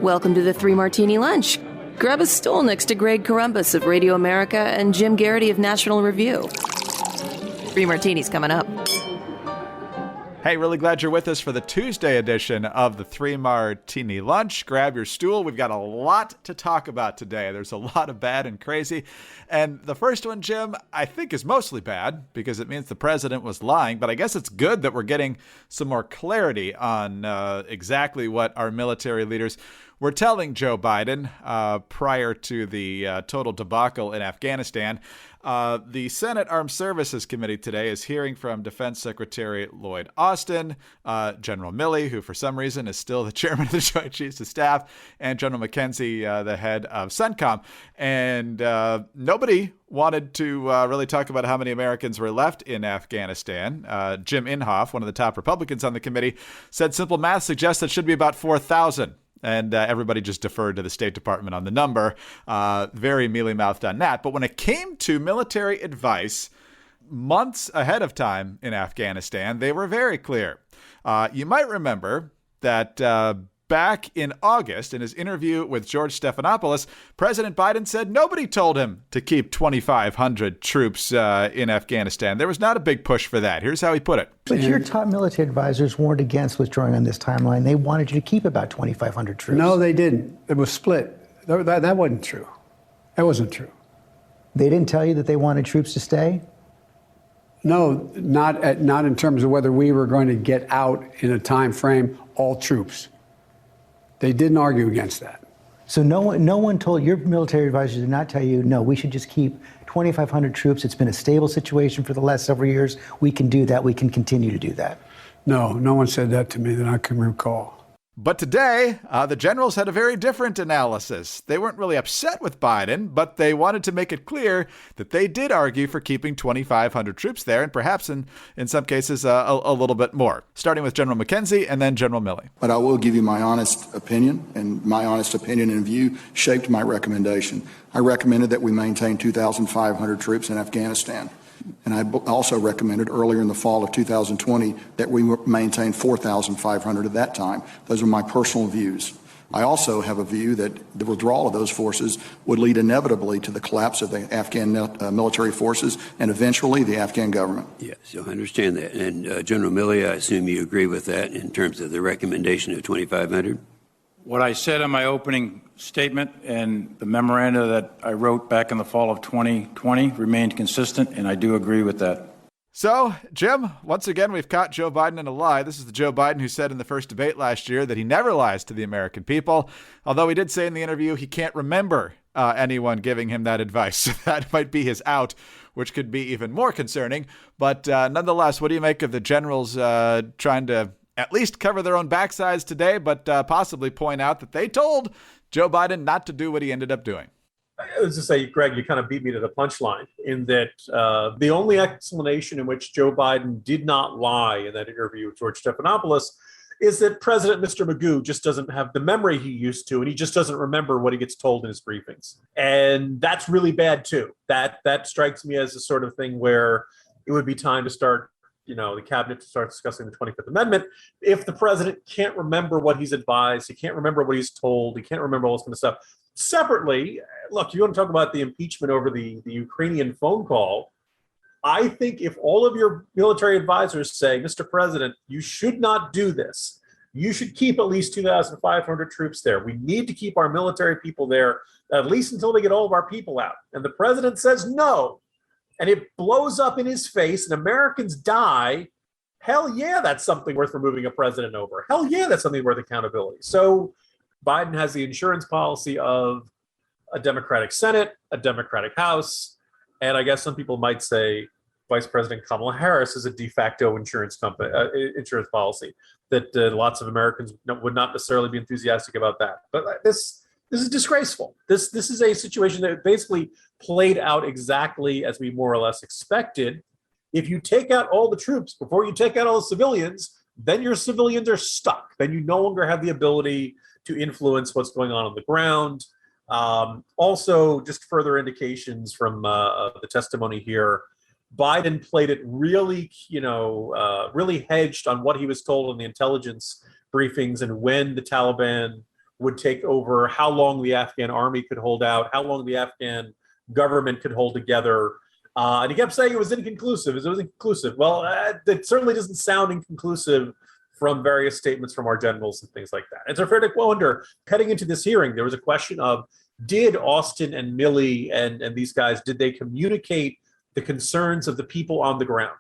Welcome to the Three Martini Lunch. Grab a stool next to Greg Columbus of Radio America and Jim Garrity of National Review. Three Martinis coming up. Hey, really glad you're with us for the Tuesday edition of the Three Martini Lunch. Grab your stool. We've got a lot to talk about today. There's a lot of bad and crazy. And the first one, Jim, I think is mostly bad because it means the president was lying. But I guess it's good that we're getting some more clarity on exactly what our military leaders were telling Joe Biden prior to the total debacle in Afghanistan. The Senate Armed Services Committee today is hearing from Defense Secretary Lloyd Austin, General Milley, who for some reason is still the chairman of the Joint Chiefs of Staff, and General McKenzie, the head of CENTCOM. And nobody wanted to really talk about how many Americans were left in Afghanistan. Jim Inhofe, one of the top Republicans on the committee, said simple math suggests it should be about 4,000. And everybody just deferred to the State Department on the number. Very mealy-mouthed on that. But when it came to military advice months ahead of time in Afghanistan, they were very clear. You might remember that back in August, in his interview with George Stephanopoulos, President Biden said nobody told him to keep 2,500 troops in Afghanistan. There was not a big push for that. Here's how he put it. But your top military advisors warned against withdrawing on this timeline. They wanted you to keep about 2,500 troops. No, they didn't. It was split. That wasn't true. That wasn't true. They didn't tell you that they wanted troops to stay? No, not in terms of whether we were going to get out in a time frame, all troops. They didn't argue against that. So no one told your military advisors did not tell you, no, we should just keep 2,500 troops. It's been a stable situation for the last several years. We can do that. We can continue to do that. No one said that to me that I can recall. But today, the generals had a very different analysis. They weren't really upset with Biden, but they wanted to make it clear that they did argue for keeping 2,500 troops there, and perhaps in some cases a little bit more. Starting with General McKenzie and then General Milley. But I will give you my honest opinion, and my honest opinion and view shaped my recommendation. I recommended that we maintain 2,500 troops in Afghanistan. And I also recommended earlier in the fall of 2020 that we maintain 4,500 at that time. Those are my personal views. I also have a view that the withdrawal of those forces would lead inevitably to the collapse of the Afghan military forces and eventually the Afghan government. Yes, I understand that. And General Milley, I assume you agree with that in terms of the recommendation of 2,500? What I said in my opening statement and the memoranda that I wrote back in the fall of 2020 remained consistent, and I do agree with that. So, Jim, once again, we've caught Joe Biden in a lie. This is the Joe Biden who said in the first debate last year that he never lies to the American people, although he did say in the interview he can't remember anyone giving him that advice. So that might be his out, which could be even more concerning. But nonetheless, what do you make of the generals trying to at least cover their own backsides today, but possibly point out that they told Joe Biden not to do what he ended up doing? Let's just say, Greg, you kind of beat me to the punchline in that the only explanation in which Joe Biden did not lie in that interview with George Stephanopoulos is that President Mr. Magoo just doesn't have the memory he used to, and he just doesn't remember what he gets told in his briefings. And that's really bad, too. That strikes me as a sort of thing where it would be time to start the cabinet to start discussing the 25th Amendment. If the president can't remember what he's advised, he can't remember what he's told, he can't remember all this kind of stuff. Separately, look, you want to talk about the impeachment over the Ukrainian phone call. I think if all of your military advisors say, Mr. President, you should not do this, you should keep at least 2,500 troops there. We need to keep our military people there at least until they get all of our people out. And the president says no, and it blows up in his face and Americans die, hell yeah, that's something worth removing a president over. Hell yeah, that's something worth accountability. So Biden has the insurance policy of a Democratic Senate, a Democratic House, and I guess some people might say Vice President Kamala Harris is a de facto insurance policy that lots of Americans would not necessarily be enthusiastic about that. But this is disgraceful. This is a situation that basically played out exactly as we more or less expected. If you take out all the troops before you take out all the civilians, then your civilians are stuck. Then you no longer have the ability to influence what's going on the ground. Also, just further indications from the testimony here, Biden played it really, really hedged on what he was told in the intelligence briefings and when the Taliban would take over, how long the Afghan army could hold out, how long the Afghan government could hold together. And he kept saying it was inconclusive. It was inconclusive. Well, it certainly doesn't sound inconclusive from various statements from our generals and things like that. And so fair to wonder, heading into this hearing, there was a question of, did Austin and Milley and these guys, did they communicate the concerns of the people on the ground?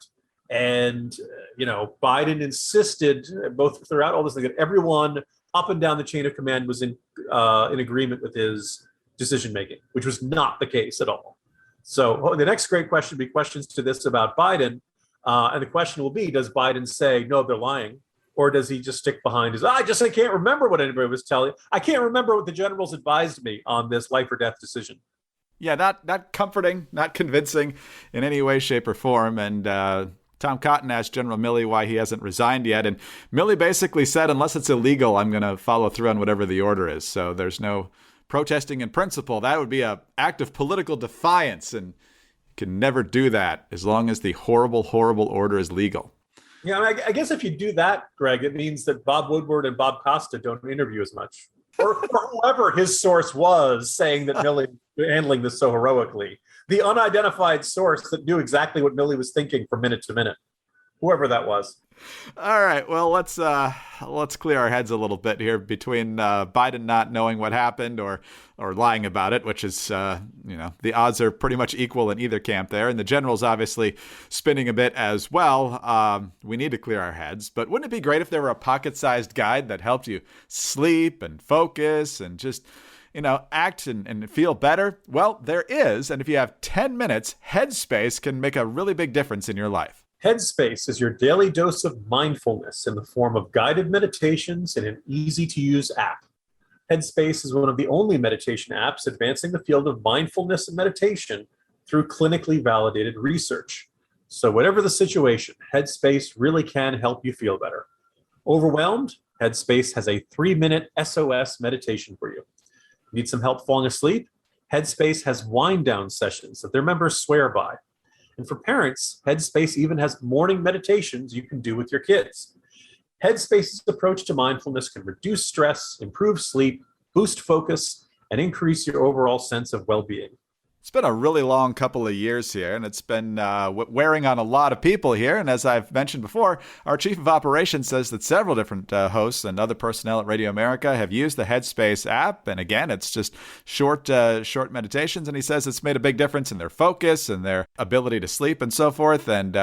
And, Biden insisted both throughout all this thing that everyone up and down the chain of command was in agreement with his decision-making, which was not the case at all. So the next great question will be questions to this about Biden. And the question will be, does Biden say, no, they're lying? Or does he just stick behind his, I can't remember what anybody was telling. I can't remember what the generals advised me on this life or death decision. Yeah, not comforting, not convincing in any way, shape, or form. And Tom Cotton asked General Milley why he hasn't resigned yet. And Milley basically said, unless it's illegal, I'm going to follow through on whatever the order is. So there's no protesting in principle. That would be an act of political defiance. And you can never do that as long as the horrible, horrible order is legal. Yeah, I guess if you do that, Greg, it means that Bob Woodward and Bob Costa don't interview as much. Or whoever his source was saying that Milley was handling this so heroically. The unidentified source that knew exactly what Milley was thinking from minute to minute. Whoever that was. All right, well, let's clear our heads a little bit here between Biden not knowing what happened or lying about it, which is, the odds are pretty much equal in either camp there. And the general's obviously spinning a bit as well. We need to clear our heads. But wouldn't it be great if there were a pocket-sized guide that helped you sleep and focus and just, act and feel better? Well, there is. And if you have 10 minutes, Headspace can make a really big difference in your life. Headspace is your daily dose of mindfulness in the form of guided meditations in an easy-to-use app. Headspace is one of the only meditation apps advancing the field of mindfulness and meditation through clinically validated research. So whatever the situation, Headspace really can help you feel better. Overwhelmed? Headspace has a 3-minute SOS meditation for you. Need some help falling asleep? Headspace has wind-down sessions that their members swear by. And for parents, Headspace even has morning meditations you can do with your kids. Headspace's approach to mindfulness can reduce stress, improve sleep, boost focus, and increase your overall sense of well-being. It's been a really long couple of years here, and it's been wearing on a lot of people here. And as I've mentioned before, our chief of operations says that several different hosts and other personnel at Radio America have used the Headspace app. And again, it's just short meditations. And he says it's made a big difference in their focus and their ability to sleep and so forth. And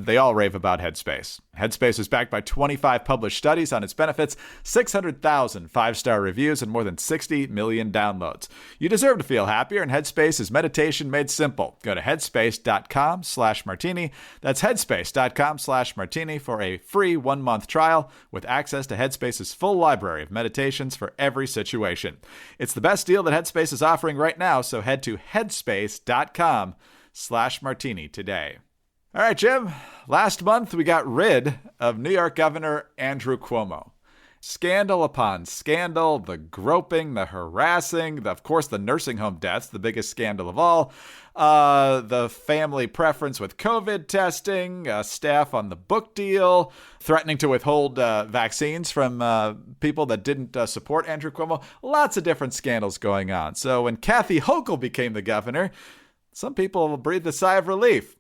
they all rave about Headspace. Headspace is backed by 25 published studies on its benefits, 600,000 five-star reviews, and more than 60 million downloads. You deserve to feel happier, and Headspace is meditation made simple. Go to headspace.com/martini. That's headspace.com/martini for a free 1-month trial with access to Headspace's full library of meditations for every situation. It's the best deal that Headspace is offering right now, so head to headspace.com/martini today. All right, Jim, last month we got rid of New York Governor Andrew Cuomo. Scandal upon scandal, the groping, the harassing, of course, the nursing home deaths, the biggest scandal of all, the family preference with COVID testing, staff on the book deal, threatening to withhold vaccines from people that didn't support Andrew Cuomo. Lots of different scandals going on. So when Kathy Hochul became the governor, some people breathed a sigh of relief.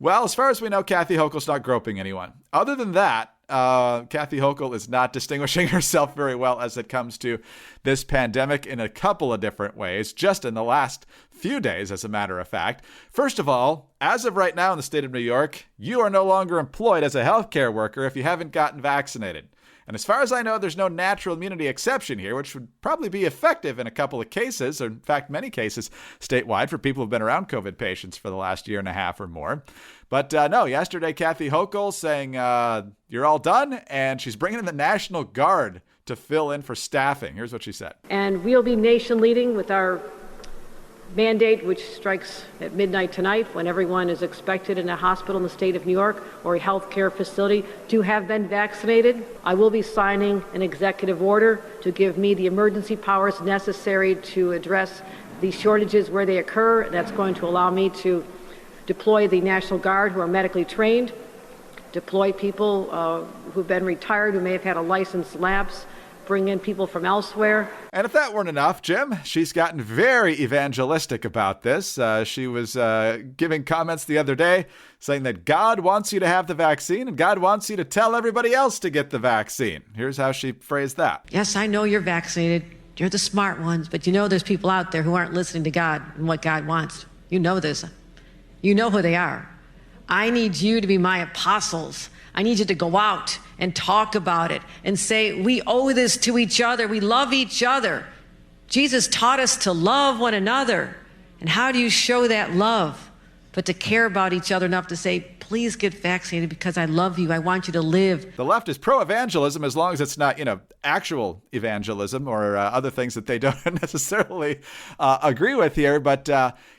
Well, as far as we know, Kathy Hochul's not groping anyone. Other than that, Kathy Hochul is not distinguishing herself very well as it comes to this pandemic in a couple of different ways, just in the last few days, as a matter of fact. First of all, as of right now in the state of New York, you are no longer employed as a healthcare worker if you haven't gotten vaccinated. And as far as I know, there's no natural immunity exception here, which would probably be effective in a couple of cases, or in fact, many cases statewide for people who've been around COVID patients for the last year and a half or more. But no, yesterday, Kathy Hochul saying, you're all done, and she's bringing in the National Guard to fill in for staffing. Here's what she said. And we'll be nation leading with our mandate, which strikes at midnight tonight, when everyone is expected in a hospital in the state of New York or a healthcare facility to have been vaccinated. I will be signing an executive order to give me the emergency powers necessary to address the shortages where they occur. That's going to allow me to deploy the National Guard, who are medically trained, deploy people who've been retired, who may have had a license lapse, bring in people from elsewhere. And if that weren't enough, Jim, she's gotten very evangelistic about this. She was giving comments the other day saying that God wants you to have the vaccine and God wants you to tell everybody else to get the vaccine. Here's how she phrased that. Yes, I know you're vaccinated. You're the smart ones, but you know there's people out there who aren't listening to God and what God wants. You know this. You know who they are. I need you to be my apostles. I need you to go out and talk about it and say, we owe this to each other. We love each other. Jesus taught us to love one another. And how do you show that love? But to care about each other enough to say, please get vaccinated because I love you. I want you to live. The left is pro-evangelism as long as it's not, actual evangelism or other things that they don't necessarily agree with here. But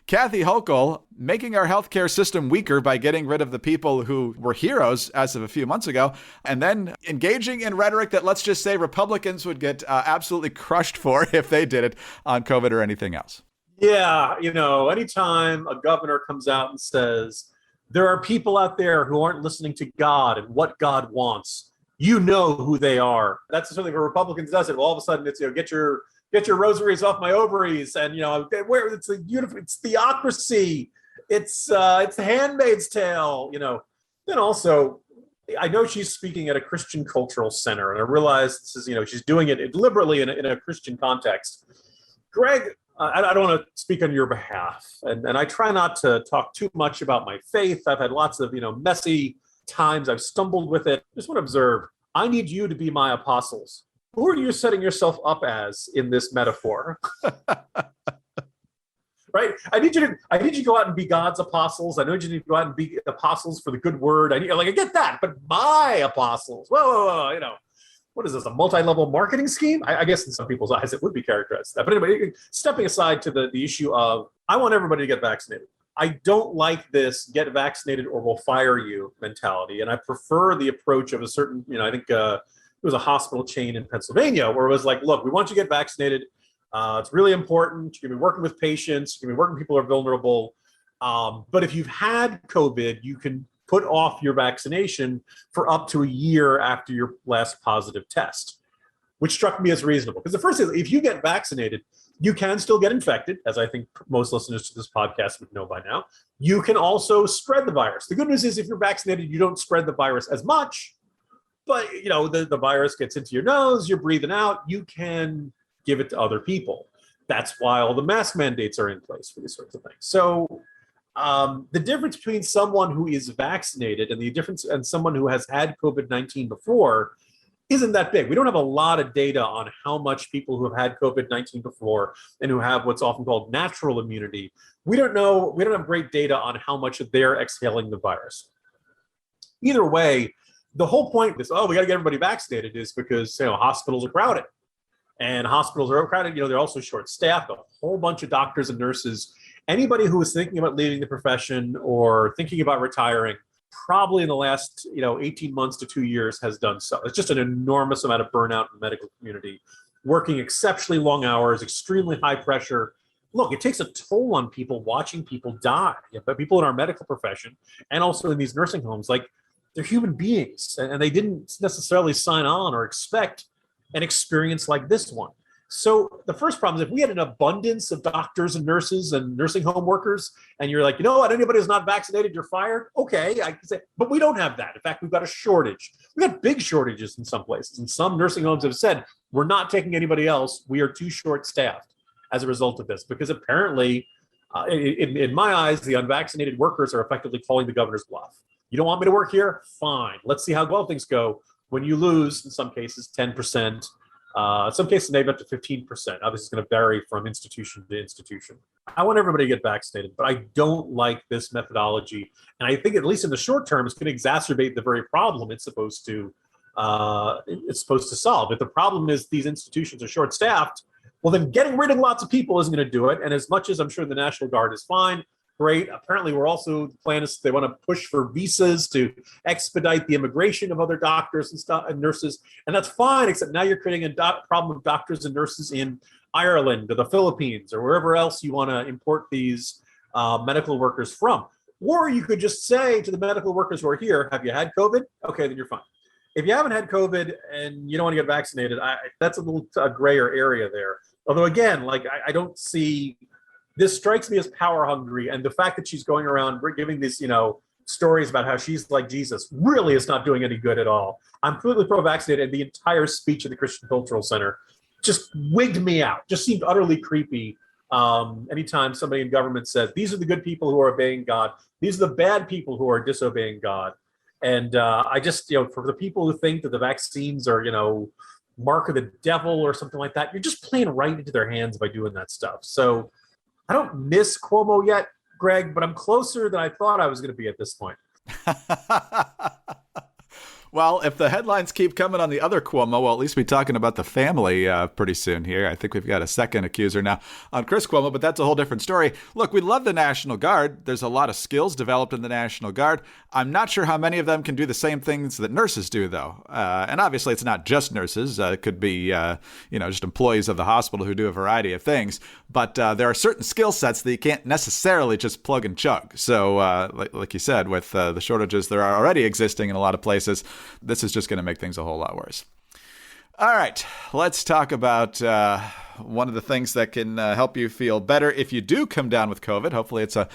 Kathy Hochul making our healthcare system weaker by getting rid of the people who were heroes as of a few months ago, and then engaging in rhetoric that, let's just say, Republicans would get absolutely crushed for if they did it on COVID or anything else. Yeah, anytime a governor comes out and says, there are people out there who aren't listening to God and what God wants, you know who they are. That's something where Republicans does it. Well, all of a sudden it's, get your rosaries off my ovaries, and where it's theocracy, it's the Handmaid's Tale, Then also, I know she's speaking at a Christian cultural center, and I realize this is, she's doing it deliberately in a Christian context. Greg, I don't want to speak on your behalf, and I try not to talk too much about my faith. I've had lots of, messy times. I've stumbled with it. Just want to observe, I need you to be my apostles. Who are you setting yourself up as in this metaphor? Right? I need you to go out and be God's apostles. I need you to go out and be apostles for the good word. I get that, but my apostles. Whoa. What is this, a multi-level marketing scheme? I guess in some people's eyes it would be characterized as that. But anyway, stepping aside to the issue of, I want everybody to get vaccinated. I don't like this get vaccinated or we'll fire you mentality. And I prefer the approach of a certain, I think it was a hospital chain in Pennsylvania where it was like, look, we want you to get vaccinated. It's really important. You're going to be working with patients. You're going to be working with people who are vulnerable. But if you've had COVID, you can put off your vaccination for up to a year after your last positive test, which struck me as reasonable. Because the first is, if you get vaccinated, you can still get infected, as I think most listeners to this podcast would know by now. You can also spread the virus. The good news is if you're vaccinated, you don't spread the virus as much, but the virus gets into your nose, you're breathing out, you can give it to other people. That's why all the mask mandates are in place for these sorts of things. So the difference between someone who is vaccinated and someone who has had COVID-19 before isn't that big. We don't have a lot of data on how much people who have had COVID-19 before and who have what's often called natural immunity. We don't know. We don't have great data on how much they're exhaling the virus. Either way, the whole point is, we got to get everybody vaccinated is because hospitals are crowded. And hospitals are crowded. They're also short-staffed. A whole bunch of doctors and nurses. Anybody who is thinking about leaving the profession or thinking about retiring, probably in the last 18 months to 2 years has done so. It's just an enormous amount of burnout in the medical community, working exceptionally long hours, extremely high pressure. Look, it takes a toll on people watching people die. But people in our medical profession and also in these nursing homes, they're human beings, and they didn't necessarily sign on or expect an experience like this one. So the first problem is if we had an abundance of doctors and nurses and nursing home workers, and you're like, you know what, anybody who's not vaccinated, you're fired. Okay, I can say, but we don't have that. In fact, we've got a shortage. We've got big shortages in some places. And some nursing homes have said, we're not taking anybody else. We are too short-staffed as a result of this, because apparently, in my eyes, the unvaccinated workers are effectively calling the governor's bluff. You don't want me to work here? Fine. Let's see how well things go. When you lose, in some cases, 10%, in some cases, maybe up to 15%. Obviously, it's going to vary from institution to institution. I want everybody to get vaccinated, but I don't like this methodology. And I think, at least in the short term, it's going to exacerbate the very problem it's supposed to solve. If the problem is these institutions are short-staffed, well, then getting rid of lots of people isn't going to do it. And as much as I'm sure the National Guard is fine, great. Apparently, the plan is they want to push for visas to expedite the immigration of other doctors and stuff and nurses, and that's fine. Except now you're creating a problem of doctors and nurses in Ireland or the Philippines or wherever else you want to import these medical workers from. Or you could just say to the medical workers who are here, "Have you had COVID? Okay, then you're fine." if you haven't had COVID and you don't want to get vaccinated, that's a little grayer area there. Although again, like I don't see, this strikes me as power hungry, and the fact that she's going around giving these, stories about how she's like Jesus really is not doing any good at all. I'm completely pro-vaccinated, and the entire speech at the Christian Cultural Center just wigged me out. Just seemed utterly creepy. Anytime somebody in government says, these are the good people who are obeying God, these are the bad people who are disobeying God. And I just, for the people who think that the vaccines are, mark of the devil or something like that, you're just playing right into their hands by doing that stuff. So I don't miss Cuomo yet, Greg, but I'm closer than I thought I was going to be at this point. Well, if the headlines keep coming on the other Cuomo, we'll at least be talking about the family pretty soon here. I think we've got a second accuser now on Chris Cuomo, but that's a whole different story. Look, we love the National Guard. There's a lot of skills developed in the National Guard. I'm not sure how many of them can do the same things that nurses do, though. And obviously, it's not just nurses. It could be, just employees of the hospital who do a variety of things. But there are certain skill sets that you can't necessarily just plug and chug. So, like you said, with the shortages that are already existing in a lot of places, this is just going to make things a whole lot worse. All right, let's talk about one of the things that can help you feel better if you do come down with COVID. Hopefully it's a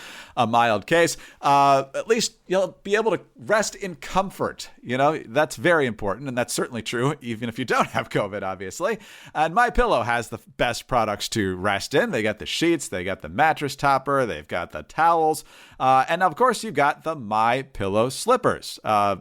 mild case. At least you'll be able to rest in comfort. That's very important, and that's certainly true even if you don't have COVID, obviously. And MyPillow has the best products to rest in. They got the sheets, they got the mattress topper, they've got the towels, and of course you've got the MyPillow slippers.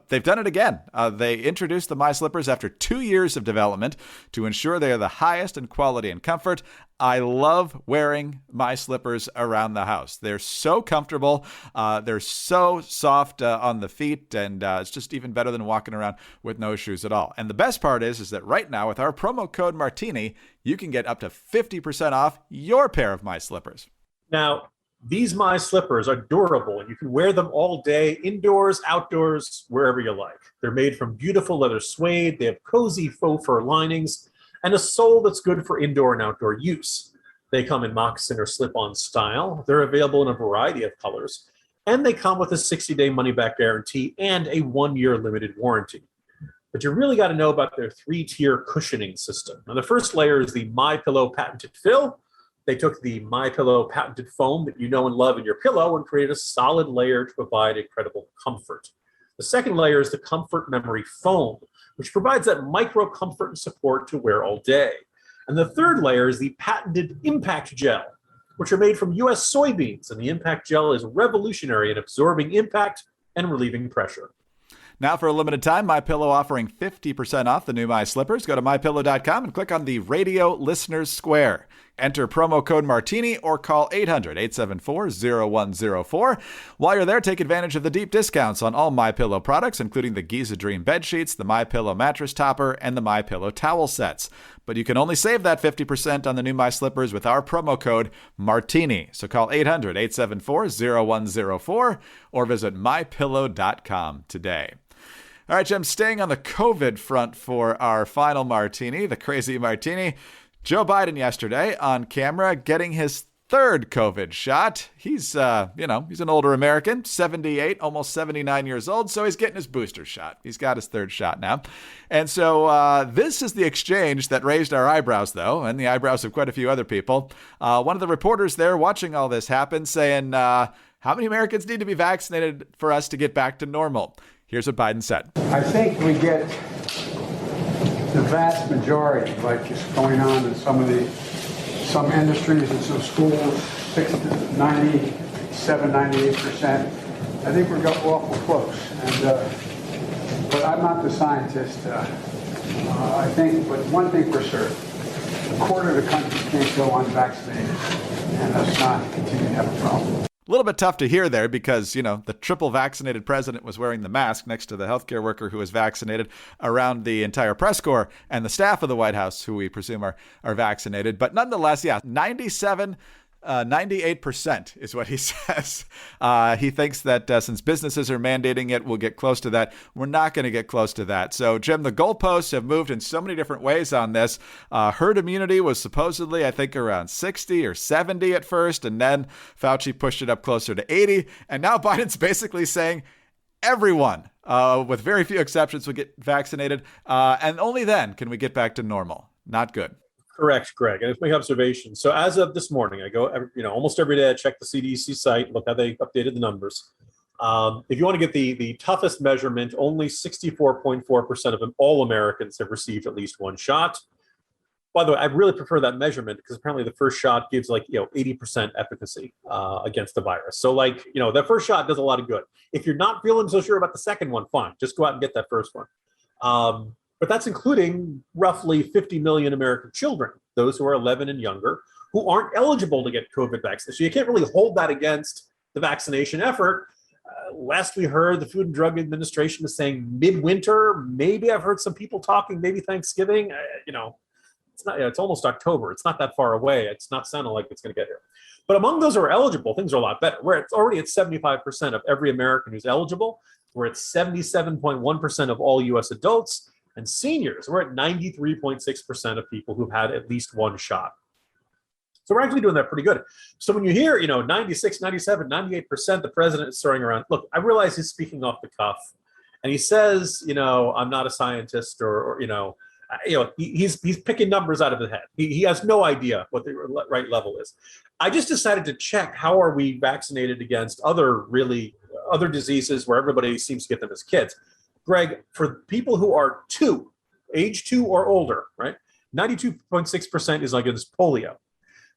They've done it again. They introduced the My Slippers after 2 years of development to ensure they are the highest in quality and comfort. I love wearing my slippers around the house. They're so comfortable. They're so soft on the feet, and it's just even better than walking around with no shoes at all. And the best part is that right now with our promo code Martini, you can get up to 50% off your pair of My Slippers. Now, these My Slippers are durable, and you can wear them all day, indoors, outdoors, wherever you like. They're made from beautiful leather suede. They have cozy faux fur linings and a sole that's good for indoor and outdoor use. They come in moccasin or slip-on style. They're available in a variety of colors, and they come with a 60-day money-back guarantee and a 1-year limited warranty. But you really got to know about their 3-tier cushioning system. Now, the first layer is the MyPillow patented fill. They took the MyPillow patented foam that you know and love in your pillow and created a solid layer to provide incredible comfort. The second layer is the Comfort Memory Foam, which provides that micro comfort and support to wear all day. And the third layer is the patented Impact Gel, which are made from U.S. soybeans, and the Impact Gel is revolutionary in absorbing impact and relieving pressure. Now, for a limited time, MyPillow offering 50% off the new My Slippers. Go to MyPillow.com and click on the Radio Listeners Square. Enter promo code Martini or call 800-874-0104. While you're there, take advantage of the deep discounts on all MyPillow products, including the Giza Dream bed sheets, the MyPillow mattress topper, and the MyPillow towel sets. But you can only save that 50% on the new My Slippers with our promo code Martini. So call 800-874-0104 or visit MyPillow.com today. All right, Jim, staying on the COVID front for our final Martini, the crazy Martini. Joe Biden yesterday on camera getting his third COVID shot. He's an older American, 78, almost 79 years old, so he's getting his booster shot. He's got his third shot now. And so this is the exchange that raised our eyebrows, though, and the eyebrows of quite a few other people. One of the reporters there watching all this happen saying, how many Americans need to be vaccinated for us to get back to normal? Here's what Biden said. I think we get the vast majority, like is going on in some industries and some schools, 97, 98%. I think we're awful close. But I'm not the scientist. I think, but one thing for certain, a quarter of the country can't go unvaccinated, and us not continue to have a problem. A little bit tough to hear there because, the triple vaccinated president was wearing the mask next to the healthcare worker who was vaccinated around the entire press corps and the staff of the White House, who we presume are vaccinated. But nonetheless, 98% is what he says. He thinks that since businesses are mandating it, we'll get close to that. We're not going to get close to that. So, Jim, the goalposts have moved in so many different ways on this. Herd immunity was supposedly, I think, around 60 or 70 at first, and then Fauci pushed it up closer to 80. And now Biden's basically saying everyone with very few exceptions, will get vaccinated. And only then can we get back to normal. Not good. Correct, Greg. And it's my observation. So as of this morning, I go, almost every day I check the CDC site, look how they updated the numbers. If you want to get the toughest measurement, only 64.4% of all Americans have received at least one shot. By the way, I really prefer that measurement because apparently the first shot gives 80% efficacy against the virus. So that first shot does a lot of good. If you're not feeling so sure about the second one, fine, just go out and get that first one. But that's including roughly 50 million American children, those who are 11 and younger, who aren't eligible to get COVID vaccine. So you can't really hold that against the vaccination effort. Last we heard, the Food and Drug Administration is saying midwinter. Maybe I've heard some people talking, maybe Thanksgiving. It's not. It's almost October. It's not that far away. It's not sounding like it's going to get here. But among those who are eligible, things are a lot better. We're already at 75% of every American who's eligible. We're at 77.1% of all U.S. adults and seniors. We're at 93.6% of people who've had at least one shot. So we're actually doing that pretty good. So when you hear, 96, 97, 98%, the president is throwing around. Look, I realize he's speaking off the cuff, and he says, I'm not a scientist, or he's picking numbers out of the head. He has no idea what the right level is. I just decided to check how are we vaccinated against other diseases where everybody seems to get them as kids. Greg, for people who are age 2 or older, right? 92.6% is against polio.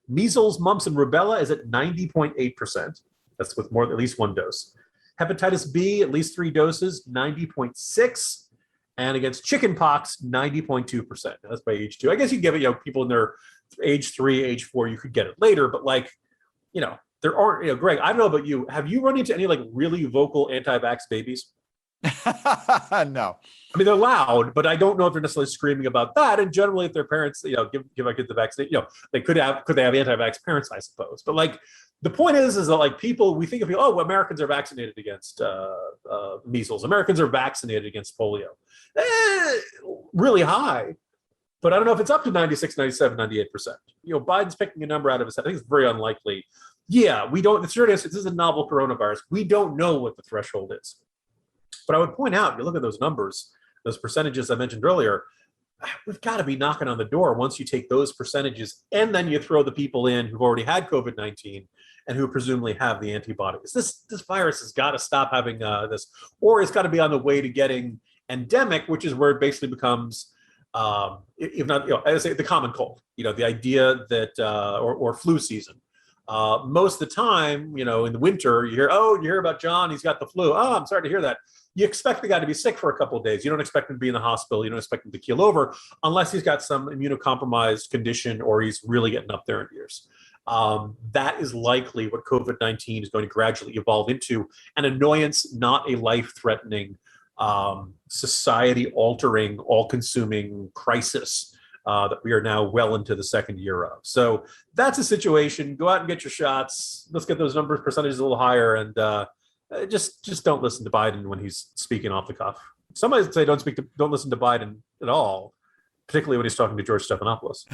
Measles, mumps, and rubella is at 90.8%. That's with at least one dose. Hepatitis B, at least 3 doses, 90.6%. And against chickenpox, 90.2%. That's by age 2. I guess you give it, people in their age 3, age 4, you could get it later. But there aren't, Greg, I don't know about you. Have you run into any really vocal anti-vax babies? No. I mean, they're loud, but I don't know if they're necessarily screaming about that. And generally, if their parents, give a kid the vaccine, they could they have anti-vax parents, I suppose. But the point is that people, we think of Americans are vaccinated against measles. Americans are vaccinated against polio. Really high, but I don't know if it's up to 96, 97, 98%. Biden's picking a number out of his head. I think it's very unlikely. Yeah, we don't, the short answer, this is a novel coronavirus. We don't know what the threshold is. But I would point out, if you look at those numbers, those percentages I mentioned earlier, we've got to be knocking on the door once you take those percentages and then you throw the people in who've already had COVID-19 and who presumably have the antibodies. This virus has got to stop having this, or it's got to be on the way to getting endemic, which is where it basically becomes, if not, I say the common cold. The idea that or flu season. Most of the time, in the winter, you hear about John, he's got the flu. Oh, I'm sorry to hear that. You expect the guy to be sick for a couple of days. You don't expect him to be in the hospital. You don't expect him to keel over unless he's got some immunocompromised condition or he's really getting up there in years. That is likely what COVID-19 is going to gradually evolve into, an annoyance, not a life-threatening, society-altering, all-consuming crisis that we are now well into the second year of. So that's a situation. Go out and get your shots. Let's get those numbers percentages a little higher, and just don't listen to Biden when he's speaking off the cuff. Some might say don't listen to Biden at all, particularly when he's talking to George Stephanopoulos.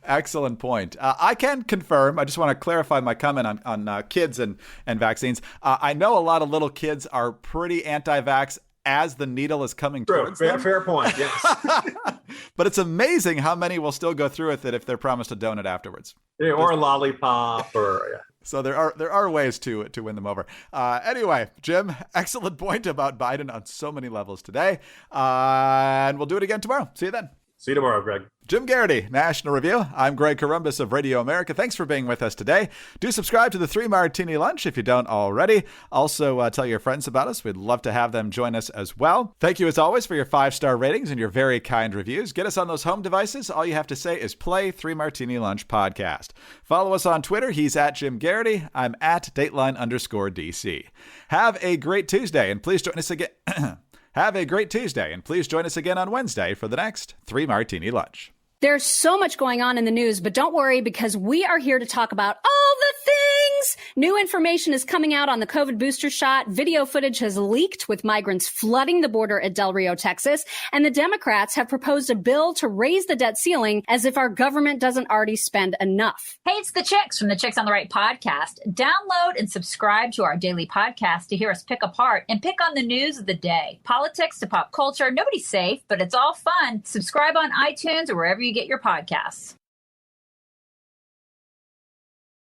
Excellent point. I can confirm, I just want to clarify my comment on kids and vaccines. I know a lot of little kids are pretty anti-vax as the needle is coming towards them. Fair point, yes. But it's amazing how many will still go through with it if they're promised a donut afterwards. Yeah, or a lollipop, or yeah. So there are ways to win them over. Anyway, Jim, excellent point about Biden on so many levels today. And we'll do it again tomorrow. See you then. See you tomorrow, Greg. Jim Garrity, National Review. I'm Greg Corombos of Radio America. Thanks for being with us today. Do subscribe to the 3 Martini Lunch if you don't already. Also, tell your friends about us. We'd love to have them join us as well. Thank you, as always, for your 5-star ratings and your very kind reviews. Get us on those home devices. All you have to say is play 3 Martini Lunch podcast. Follow us on Twitter. He's at Jim Garrity. I'm at Dateline_DC. Have a great Tuesday, and please join us again. Have a great Tuesday, and please join us again on Wednesday for the next 3 Martini Lunch. There's so much going on in the news, but don't worry, because we are here to talk about all the things news. New information is coming out on the COVID booster shot. Video footage has leaked with migrants flooding the border at Del Rio, Texas. And the Democrats have proposed a bill to raise the debt ceiling as if our government doesn't already spend enough. Hey, it's the Chicks from the Chicks on the Right podcast. Download and subscribe to our daily podcast to hear us pick apart and pick on the news of the day. Politics to pop culture. Nobody's safe, but it's all fun. Subscribe on iTunes or wherever you get your podcasts.